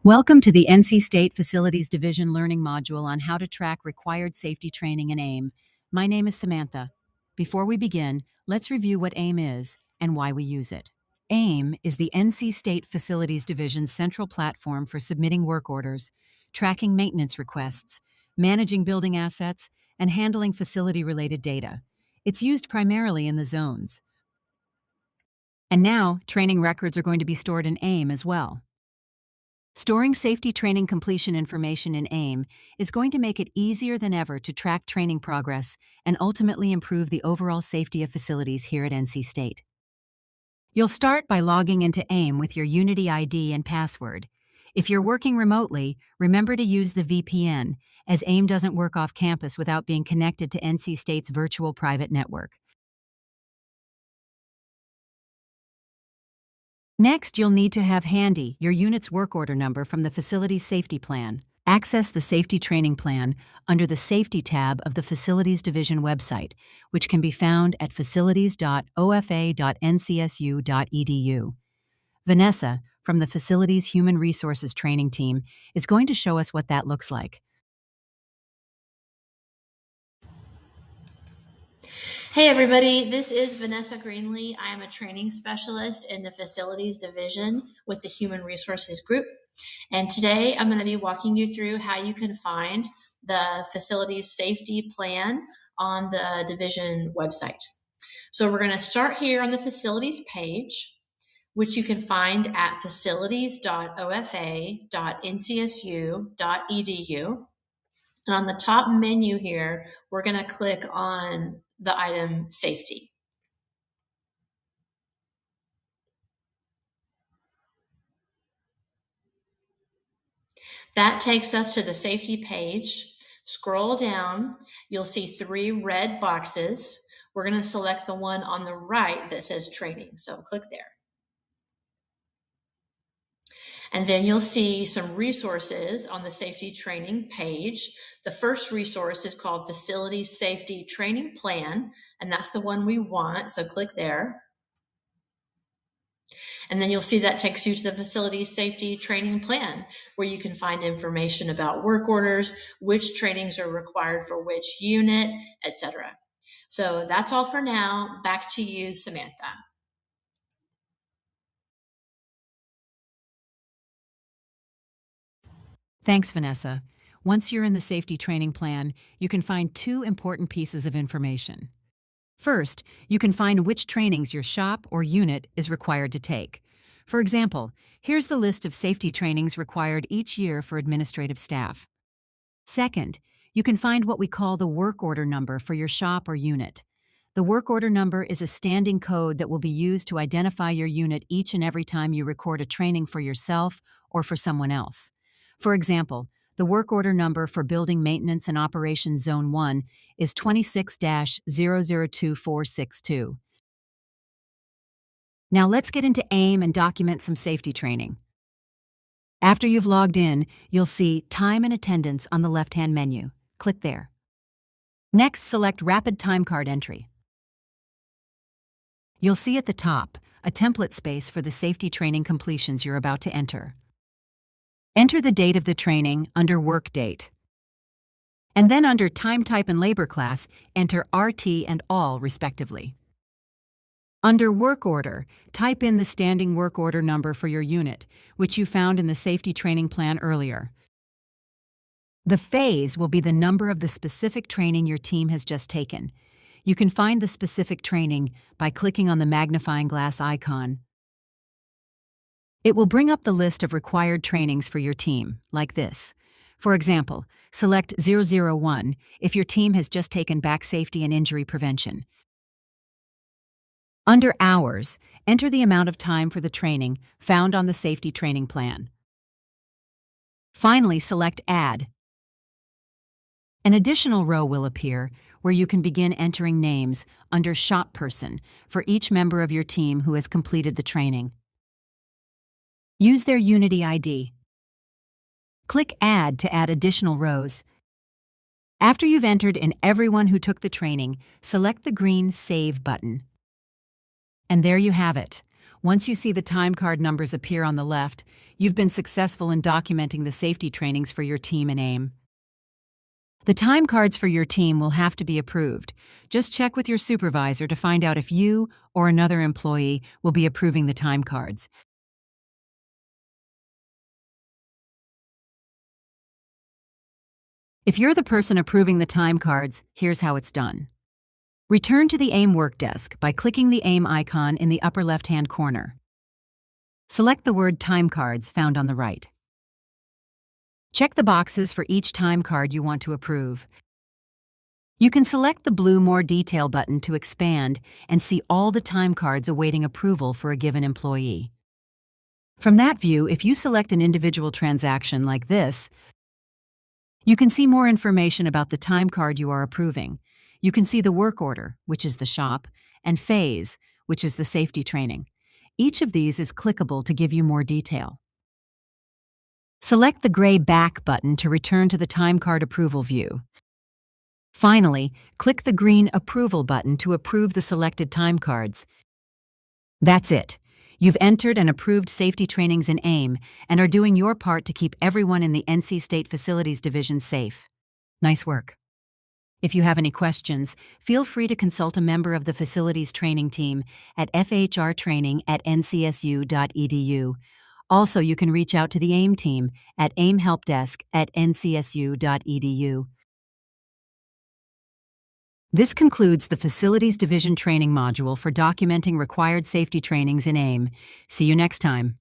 Welcome to the NC State Facilities Division Learning Module on how to track required safety training in AiM. My name is Samantha. Before we begin, let's review what AiM is and why we use it. AiM is the NC State Facilities Division's central platform for submitting work orders, tracking maintenance requests, managing building assets, and handling facility-related data. It's used primarily in the zones. And now, training records are going to be stored in AiM as well. Storing safety training completion information in AiM is going to make it easier than ever to track training progress and ultimately improve the overall safety of facilities here at NC State. You'll start by logging into AiM with your Unity ID and password. If you're working remotely, remember to use the VPN, as AiM doesn't work off campus without being connected to NC State's virtual private network. Next, you'll need to have handy your unit's work order number from the Facilities Safety Plan. Access the Safety Training Plan under the Safety tab of the Facilities Division website, which can be found at facilities.ofa.ncsu.edu. Vanessa, from the Facilities Human Resources Training Team, is going to show us what that looks like. Hey everybody, this is Vanessa Greenlee. I am a training specialist in the Facilities Division with the Human Resources Group. And today I'm going to be walking you through how you can find the Facilities Safety Plan on the Division website. So we're going to start here on the Facilities page, which you can find at facilities.ofa.ncsu.edu. And on the top menu here, we're going to click on the item safety. That takes us to the safety page. Scroll down, you'll see 3 red boxes. We're going to select the one on the right that says training, so click there. And then you'll see some resources on the safety training page. The first resource is called Facilities Safety Training Plan, and that's the one we want, so click there. And then you'll see that takes you to the Facilities Safety Training Plan, where you can find information about work orders, which trainings are required for which unit, etc. So that's all for now. Back to you, Samantha. Thanks, Vanessa. Once you're in the safety training plan, you can find 2 important pieces of information. First, you can find which trainings your shop or unit is required to take. For example, here's the list of safety trainings required each year for administrative staff. Second, you can find what we call the work order number for your shop or unit. The work order number is a standing code that will be used to identify your unit each and every time you record a training for yourself or for someone else. For example, the work order number for Building Maintenance and Operations Zone 1 is 26-002462. Now let's get into AiM and document some safety training. After you've logged in, you'll see Time and Attendance on the left-hand menu. Click there. Next, select Rapid Time Card Entry. You'll see at the top a template space for the safety training completions you're about to enter. Enter the date of the training under Work Date. And then under Time Type and Labor Class, enter RT and All, respectively. Under Work Order, type in the standing work order number for your unit, which you found in the safety training plan earlier. The phase will be the number of the specific training your team has just taken. You can find the specific training by clicking on the magnifying glass icon. It will bring up the list of required trainings for your team, like this. For example, select 001 if your team has just taken back safety and injury prevention. Under Hours, enter the amount of time for the training found on the safety training plan. Finally, select Add. An additional row will appear where you can begin entering names under Shop Person for each member of your team who has completed the training. Use their Unity ID. Click Add to add additional rows. After you've entered in everyone who took the training, select the green Save button. And there you have it. Once you see the time card numbers appear on the left, You've been successful in documenting the safety trainings for your team in AIM. The time cards for your team will have to be approved. Just check with your supervisor to find out if you or another employee will be approving the time cards. If you're the person approving the time cards, here's how it's done. Return to the AIM work desk by clicking the AIM icon in the upper left-hand corner. Select the word Time Cards found on the right. Check the boxes for each time card you want to approve. You can select the blue More Detail button to expand and see all the time cards awaiting approval for a given employee. From that view, if you select an individual transaction like this, you can see more information about the time card you are approving. You can see the work order, which is the shop, and phase, which is the safety training. Each of these is clickable to give you more detail. Select the gray Back button to return to the time card approval view. Finally, click the green Approval button to approve the selected time cards. That's it. You've entered and approved safety trainings in AIM and are doing your part to keep everyone in the NC State Facilities Division safe. Nice work. If you have any questions, feel free to consult a member of the Facilities Training Team at fhrtraining@ncsu.edu. Also, you can reach out to the AIM team at aimhelpdesk@ncsu.edu. This concludes the Facilities Division Training module for documenting required safety trainings in AIM. See you next time.